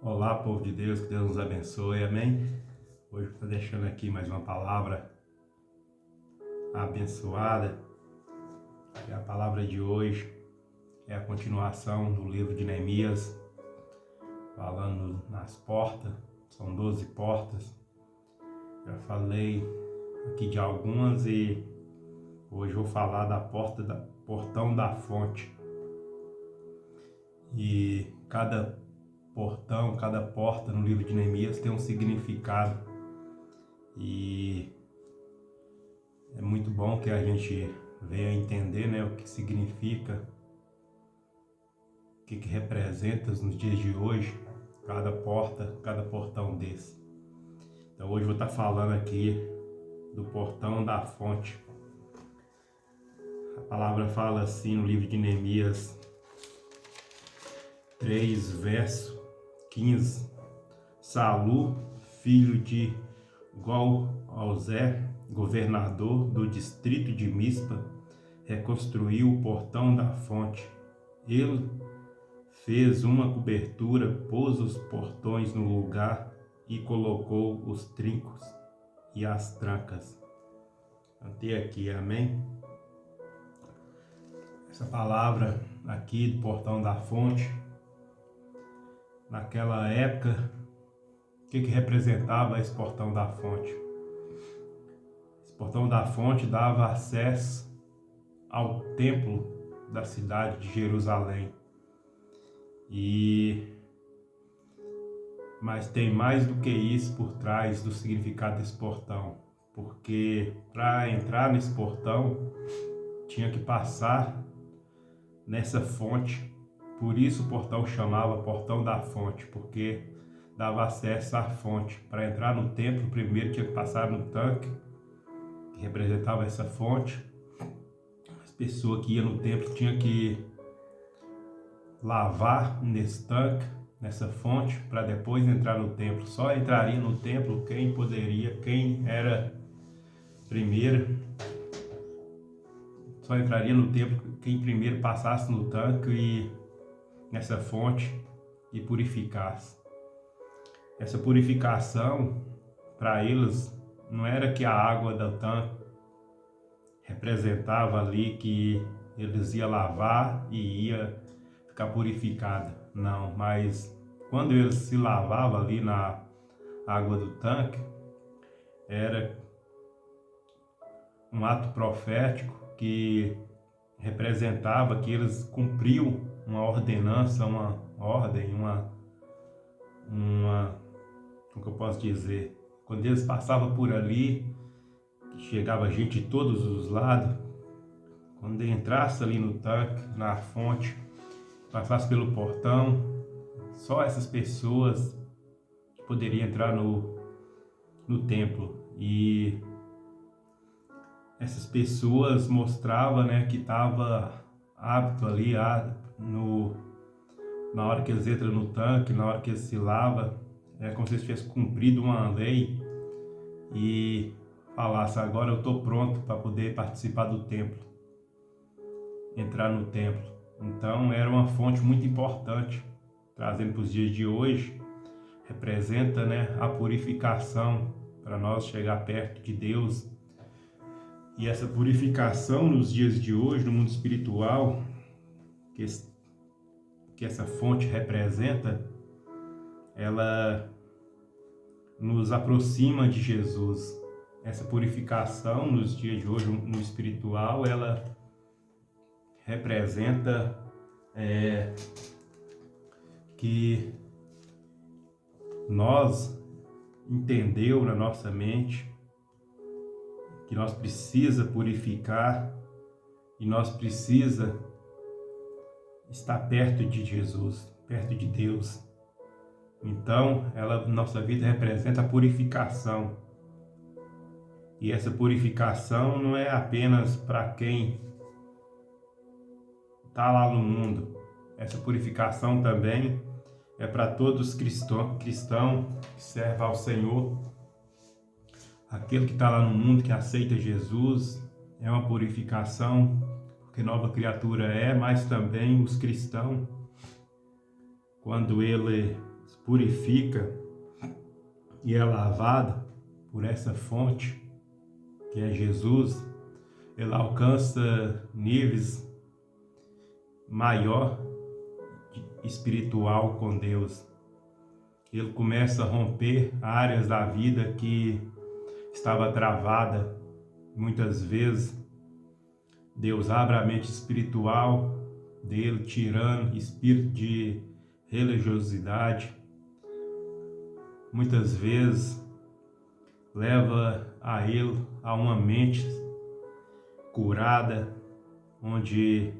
Olá, povo de Deus, que Deus nos abençoe, amém? Hoje estou deixando aqui mais uma palavra abençoada. E a palavra de hoje é a continuação do livro de Neemias, falando nas portas. São 12 portas. Já falei aqui de algumas e hoje vou falar da portão da fonte. E cada portão, cada porta no livro de Neemias tem um significado. E é muito bom que a gente venha entender, né, o que significa, o que representa nos dias de hoje, cada porta, cada portão desse. Então hoje eu vou estar falando aqui do portão da fonte. A palavra fala assim no livro de Neemias 3, verso 15. Salu, filho de Gol-Alzé, governador do distrito de Mispa, reconstruiu o portão da fonte. Ele fez uma cobertura, pôs os portões no lugar e colocou os trincos e as trancas. Até aqui, amém? Essa palavra aqui do portão da fonte, naquela época, o que representava esse portão da fonte? Esse portão da fonte dava acesso ao templo da cidade de Jerusalém. Mas tem mais do que isso por trás do significado desse portão, porque para entrar nesse portão tinha que passar nessa fonte. Por isso o portão chamava Portão da Fonte, porque dava acesso à fonte. Para entrar no templo, primeiro tinha que passar no tanque, que representava essa fonte. As pessoas que iam no templo tinham que lavar nesse tanque, nessa fonte, para depois entrar no templo. Só entraria no templo quem era primeiro. Só entraria no templo quem primeiro passasse no tanque e nessa fonte e purificasse. Essa purificação, para eles, não era que a água do tanque representava ali que eles iam lavar e ia ficar purificada. Não, mas quando eles se lavavam ali na água do tanque, era um ato profético que representava que eles cumpriam uma ordenança, uma ordem, como que eu posso dizer? Quando eles passavam por ali, chegava gente de todos os lados, quando entrasse ali no tanque, na fonte, passasse pelo portão, só essas pessoas poderiam entrar no templo. E essas pessoas mostravam, né, que estava apto ali na hora que eles entram no tanque, na hora que eles se lavam, é como se eles tivessem cumprido uma lei e falasse: agora eu estou pronto para poder participar do templo, entrar no templo. Então era uma fonte muito importante, trazendo para os dias de hoje, representa, né, a purificação para nós chegar perto de Deus. E essa purificação nos dias de hoje, no mundo espiritual, que essa fonte representa, ela nos aproxima de Jesus. Essa purificação nos dias de hoje, no espiritual, ela representa que nós entendeu na nossa mente que nós precisa purificar e nós precisa estar perto de Jesus, perto de Deus. Então, nossa vida representa a purificação. E essa purificação não é apenas para quem está lá no mundo. Essa purificação também é para todos os cristãos que servem ao Senhor. Aquele que está lá no mundo, que aceita Jesus, é uma purificação, porque nova criatura mas também os cristãos, quando eles purifica e é lavado por essa fonte, que é Jesus, ele alcança níveis maior espiritual com Deus. Ele começa a romper áreas da vida que estava travada. Muitas vezes Deus abre a mente espiritual dele, tirando espírito de religiosidade. Muitas vezes leva a ele a uma mente curada, onde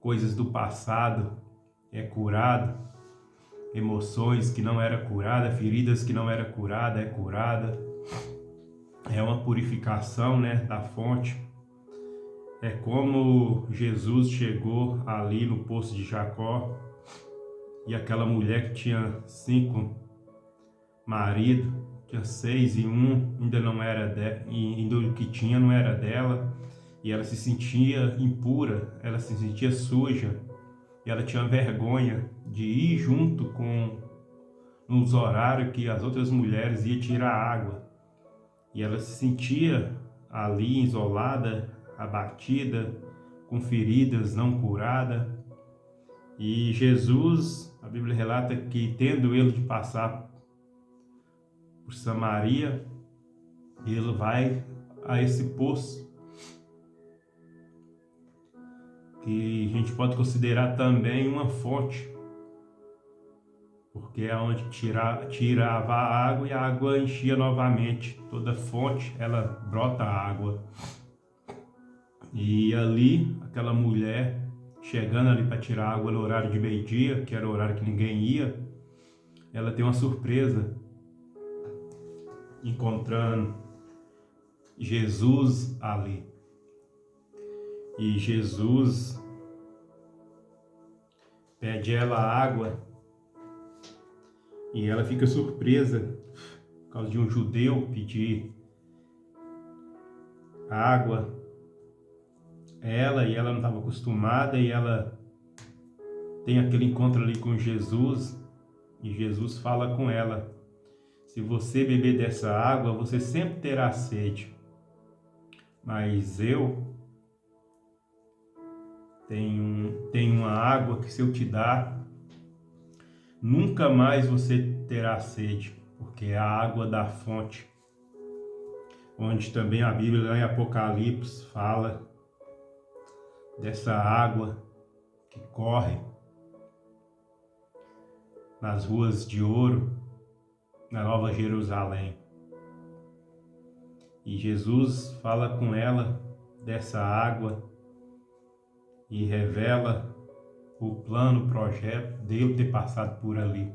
coisas do passado é curado, emoções que não era curada, feridas que não era curada, é curada. É uma purificação, da fonte. É como Jesus chegou ali no poço de Jacó e aquela mulher que tinha 5 maridos, tinha 6 e um ainda não era ainda o que tinha não era dela, e ela se sentia impura, ela se sentia suja, e ela tinha vergonha de ir junto com nos horários que as outras mulheres iam tirar água, e ela se sentia ali isolada, abatida, com feridas não curadas. E Jesus, a Bíblia relata que tendo ele de passar por Samaria, ele vai a esse poço, que a gente pode considerar também uma fonte, porque é onde tirava a água e a água enchia novamente. Toda fonte, ela brota água. E ali, aquela mulher chegando ali para tirar água no horário de meio-dia, que era o horário que ninguém ia, ela tem uma surpresa, encontrando Jesus ali. E Jesus pede ela água e ela fica surpresa por causa de um judeu pedir água a ela, e ela não estava acostumada, e ela tem aquele encontro ali com Jesus, e Jesus fala com ela: se você beber dessa água, você sempre terá sede, mas eu tenho uma água que, se eu te dar, nunca mais você terá sede, porque é a água da fonte, onde também a Bíblia, lá em Apocalipse, fala dessa água que corre nas ruas de ouro, na Nova Jerusalém. E Jesus fala com ela dessa água e revela o plano, o projeto dele ter passado por ali.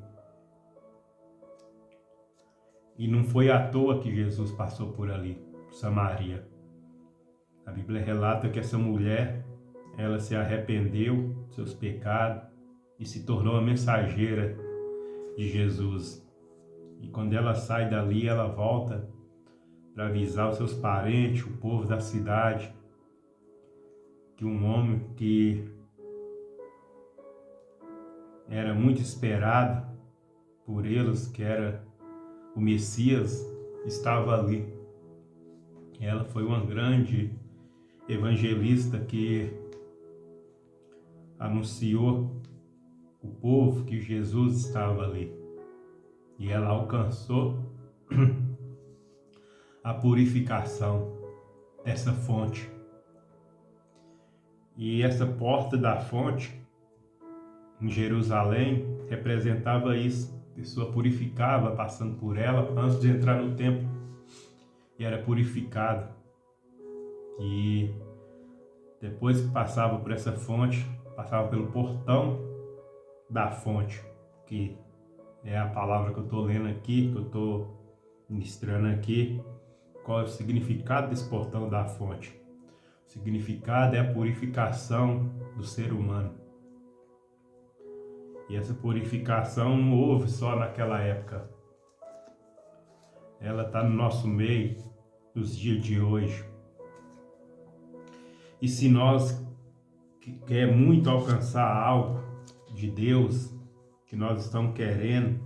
E não foi à toa que Jesus passou por ali, por Samaria. A Bíblia relata que essa mulher, ela se arrependeu dos seus pecados e se tornou a mensageira de Jesus. E quando ela sai dali, ela volta para avisar os seus parentes, o povo da cidade, que um homem que era muito esperado por eles, que era o Messias, estava ali. Ela foi uma grande evangelista que anunciou o povo que Jesus estava ali. E ela alcançou a purificação dessa fonte. E essa porta da fonte em Jerusalém representava isso. A pessoa purificava passando por ela antes de entrar no templo, e era purificada. E depois que passava por essa fonte, passava pelo portão da fonte, que é a palavra que eu estou lendo aqui, que eu estou ministrando aqui. Qual é o significado desse portão da fonte? O significado é a purificação do ser humano. E essa purificação não houve só naquela época. Ela está no nosso meio, nos dias de hoje. E se nós quer muito alcançar algo de Deus, que nós estamos querendo,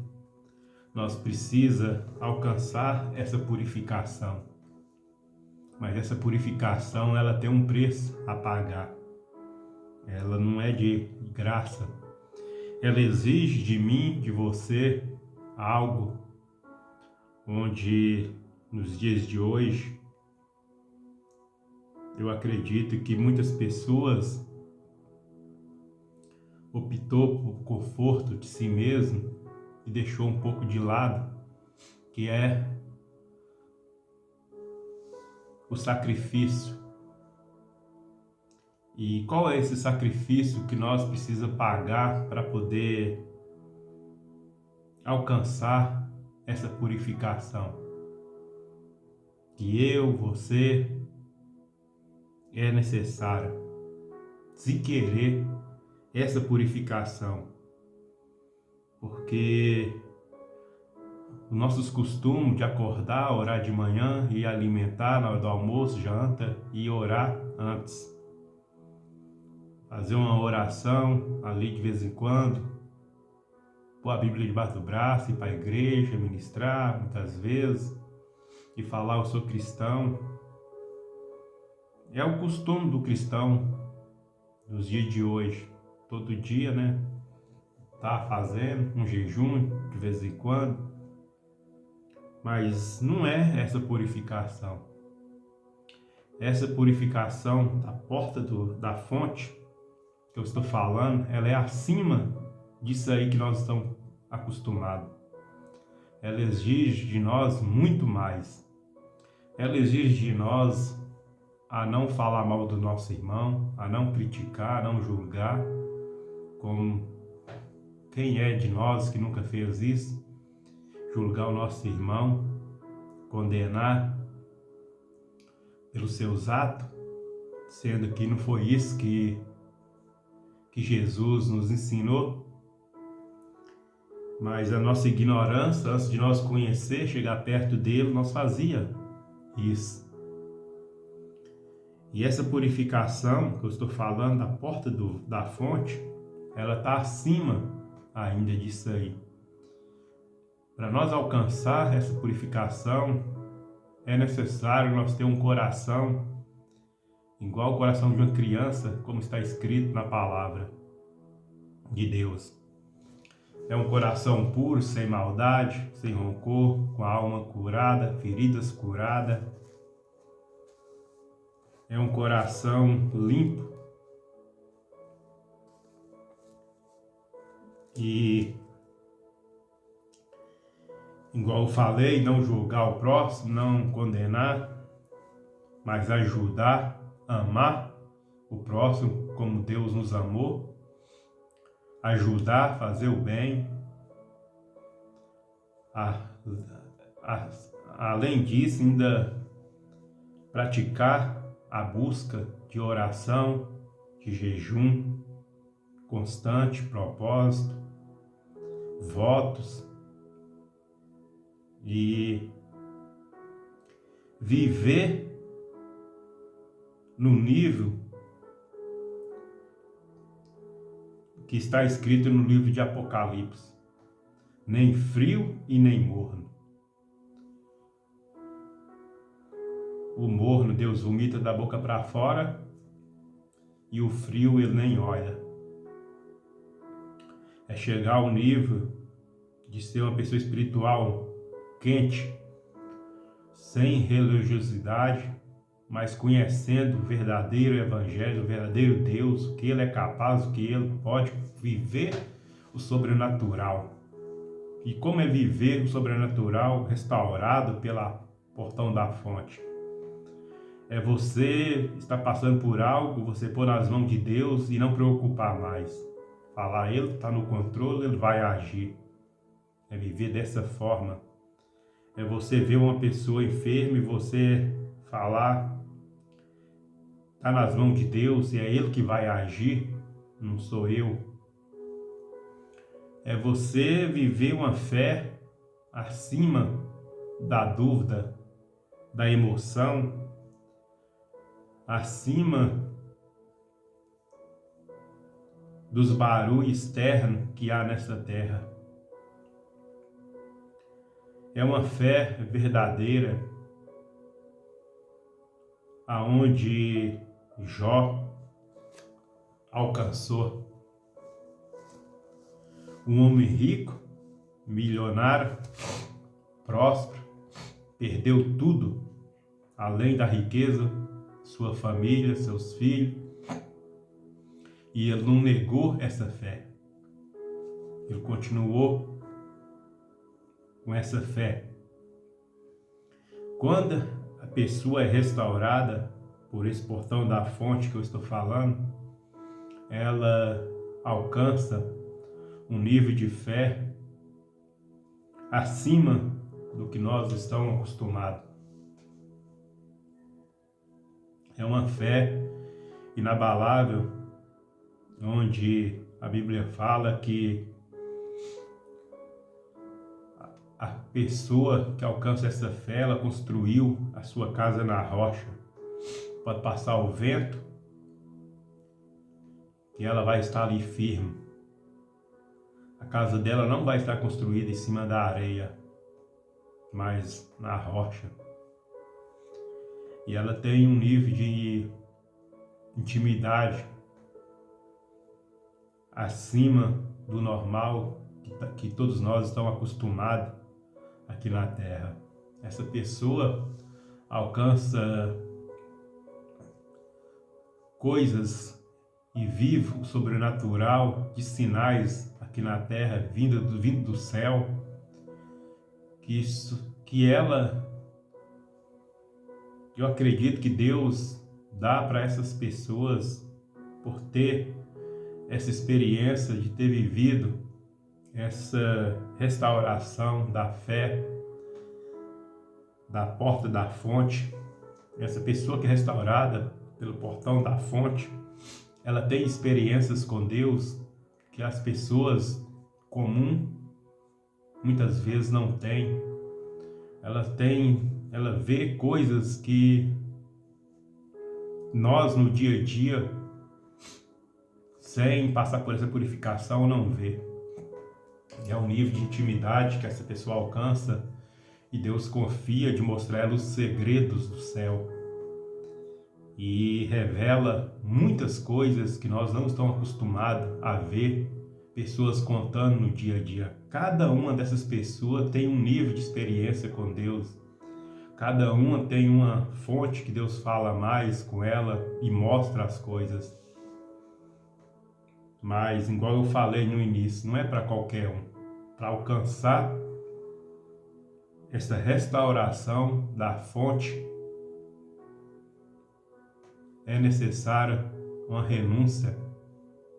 nós precisa alcançar essa purificação. Mas essa purificação, ela tem um preço a pagar. Ela não é de graça. Ela exige de mim, de você, algo onde nos dias de hoje eu acredito que muitas pessoas optou por conforto de si mesmo e deixou um pouco de lado, que é o sacrifício. E qual é esse sacrifício que nós precisamos pagar para poder alcançar essa purificação? Que eu, você, é necessário, se querer, essa purificação. Porque os nossos costumes de acordar, orar de manhã e alimentar na hora do almoço, janta e orar antes. Fazer uma oração ali de vez em quando, pôr a Bíblia debaixo do braço, ir para a igreja, ministrar muitas vezes e falar: eu sou cristão. É o costume do cristão nos dias de hoje, todo dia, né? Tá fazendo um jejum de vez em quando, mas não é essa purificação. Essa purificação da porta da fonte que eu estou falando, ela é acima disso aí que nós estamos acostumados. Ela exige de nós muito mais. Ela exige de nós a não falar mal do nosso irmão, a não criticar, a não julgar, como quem é de nós que nunca fez isso? Julgar o nosso irmão, condenar pelos seus atos, sendo que não foi isso que Jesus nos ensinou. Mas a nossa ignorância, antes de nós conhecer, chegar perto dele, nós fazia isso. E essa purificação que eu estou falando, da porta da fonte, ela está acima ainda disso aí. Para nós alcançar essa purificação, é necessário nós ter um coração igual ao coração de uma criança, como está escrito na palavra de Deus. É um coração puro, sem maldade, sem rancor, com a alma curada, feridas curadas. É um coração limpo e, igual eu falei, não julgar o próximo, não condenar, mas ajudar, amar o próximo como Deus nos amou, ajudar, fazer o bem. Além disso, ainda praticar a busca de oração, de jejum constante, propósito, votos e viver no nível que está escrito no livro de Apocalipse: nem frio e nem morno. O morno Deus vomita da boca para fora e o frio ele nem olha. É chegar ao nível de ser uma pessoa espiritual quente, sem religiosidade, mas conhecendo o verdadeiro evangelho, o verdadeiro Deus, o que ele é capaz, o que ele pode viver o sobrenatural. E como é viver o sobrenatural restaurado pela portão da fonte? É você estar passando por algo, você pôr nas mãos de Deus e não preocupar mais. Falar, ele está no controle, ele vai agir. É viver dessa forma. É você ver uma pessoa enferma e você falar, está nas mãos de Deus e é ele que vai agir, não sou eu. É você viver uma fé acima da dúvida, da emoção, acima dos barulhos externos que há nessa terra. É uma fé verdadeira, aonde Jó alcançou. Um homem rico, milionário, próspero, perdeu tudo, além da riqueza, sua família, seus filhos, e ele não negou essa fé. Ele continuou com essa fé. Quando a pessoa é restaurada por esse portão da fonte que eu estou falando, ela alcança um nível de fé acima do que nós estamos acostumados. É uma fé inabalável, onde a Bíblia fala que a pessoa que alcança essa fé, ela construiu a sua casa na rocha. Pode passar o vento, que ela vai estar ali firme. A casa dela não vai estar construída em cima da areia, mas na rocha. E ela tem um nível de intimidade acima do normal que todos nós estamos acostumados aqui na Terra. Essa pessoa alcança coisas e vive o sobrenatural de sinais aqui na Terra, vindo do céu, eu acredito que Deus dá para essas pessoas por ter essa experiência de ter vivido essa restauração da fé, da porta da fonte. Essa pessoa que é restaurada pelo portão da fonte, ela tem experiências com Deus que as pessoas comuns muitas vezes não têm. Ela vê coisas que nós no dia a dia, sem passar por essa purificação, não vê. É um nível de intimidade que essa pessoa alcança e Deus confia de mostrar ela os segredos do céu e revela muitas coisas que nós não estamos acostumados a ver pessoas contando no dia a dia. Cada uma dessas pessoas tem um nível de experiência com Deus. Cada uma tem uma fonte que Deus fala mais com ela e mostra as coisas. Mas, igual eu falei no início, não é para qualquer um. Para alcançar essa restauração da fonte, é necessária uma renúncia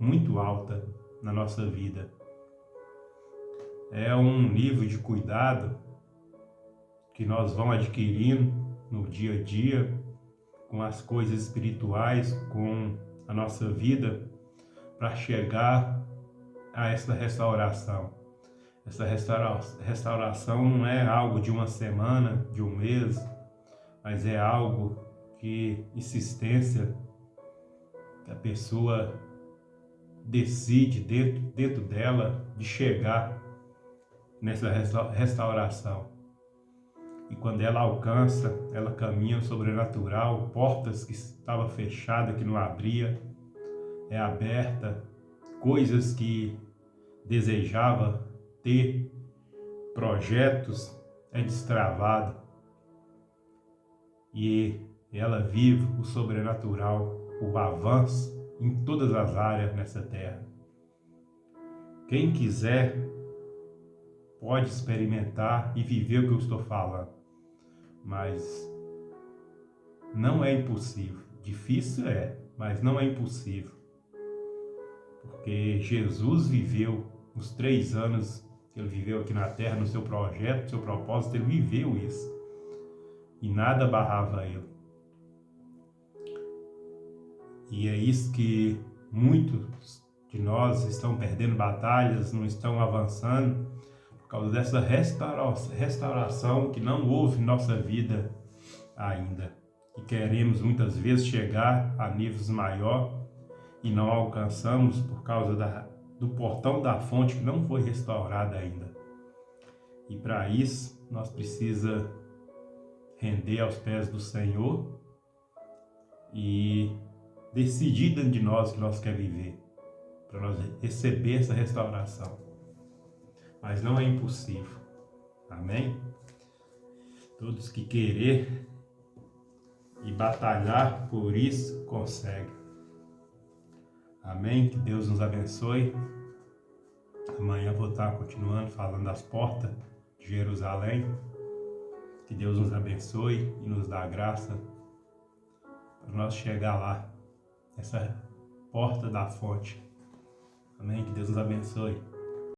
muito alta na nossa vida. É um nível de cuidado que nós vamos adquirindo no dia a dia, com as coisas espirituais, com a nossa vida, para chegar a essa restauração. Essa restauração não é algo de uma semana, de um mês, mas é algo que insistência, que a pessoa decide dentro dela de chegar nessa restauração. E quando ela alcança, ela caminha no sobrenatural, portas que estavam fechadas, que não abria, é aberta, coisas que desejava ter, projetos, é destravado. E ela vive o sobrenatural, o avanço em todas as áreas nessa terra. Quem quiser pode experimentar e viver o que eu estou falando, mas não é impossível. Difícil é, mas não é impossível, porque Jesus viveu os 3 anos que ele viveu aqui na terra, no seu projeto, no seu propósito, ele viveu isso e nada barrava ele. E é isso que muitos de nós estão perdendo batalhas, não estão avançando, por causa dessa restauração que não houve em nossa vida ainda. E queremos muitas vezes chegar a níveis maiores e não alcançamos por causa do portão da fonte que não foi restaurado ainda. E para isso, nós precisamos render aos pés do Senhor e decidir dentro de nós que nós queremos viver, para nós receber essa restauração. Mas não é impossível. Amém? Todos que querer e batalhar por isso, conseguem. Amém? Que Deus nos abençoe. Amanhã vou estar continuando falando das portas de Jerusalém. Que Deus nos abençoe e nos dá graça para nós chegar lá, essa porta da fonte. Amém? Que Deus nos abençoe.